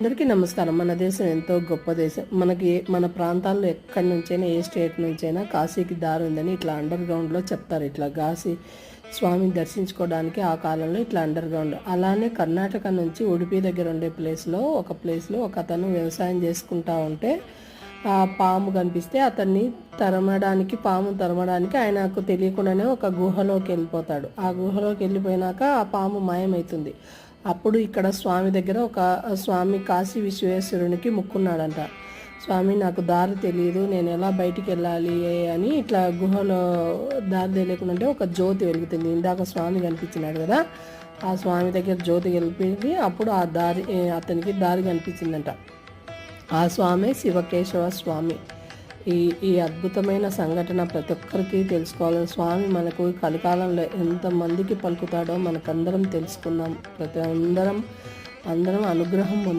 అందరికీ నమస్కారం. మన దేశం ఎంతో గొప్ప దేశం. మనకి మన ప్రాంతాల్లో ఎక్కడి నుంచైనా ఏ స్టేట్ నుంచైనా కాశీకి దారి ఉందని ఇట్లా అండర్ గ్రౌండ్లో చెప్తారు. ఇట్లా కాశీ స్వామిని దర్శించుకోవడానికి ఆ కాలంలో ఇట్లా అండర్ గ్రౌండ్. అలానే కర్ణాటక నుంచి ఉడిపి దగ్గర ఉండే ప్లేస్లో ఒక అతను వ్యవసాయం చేసుకుంటా ఉంటే ఆ పాము కనిపిస్తే అతన్ని పాము తరమడానికి ఆయనకు తెలియకుండానే ఒక గుహలోకి వెళ్ళిపోతాడు. ఆ గుహలోకి వెళ్ళిపోయినాక ఆ పాము మాయమవుతుంది. అప్పుడు ఇక్కడ స్వామి దగ్గర స్వామి కాశీ విశ్వేశ్వరునికి ముక్కున్నాడంట. స్వామి, నాకు దారి తెలియదు, నేను ఎలా బయటికి వెళ్ళాలి అని ఇట్లా గుహలో దారి తెలియకుండా ఒక జ్యోతి వెలుగుతుంది. ఇందాక స్వామి కనిపించినాడు కదా, ఆ స్వామి దగ్గర జ్యోతి వెలిపింది. అప్పుడు అతనికి దారి కనిపించిందంట. ఆ స్వామి శివకేశవ స్వామి. ఈ అద్భుతమైన సంఘటన ప్రతి ఒక్కరికి తెలుసుకోవాలని స్వామి మనకు కలికాలంలో ఎంతమందికి పలుకుతాడో మనకందరం తెలుసుకుందాం. అందరం అనుగ్రహం పొందుతాం.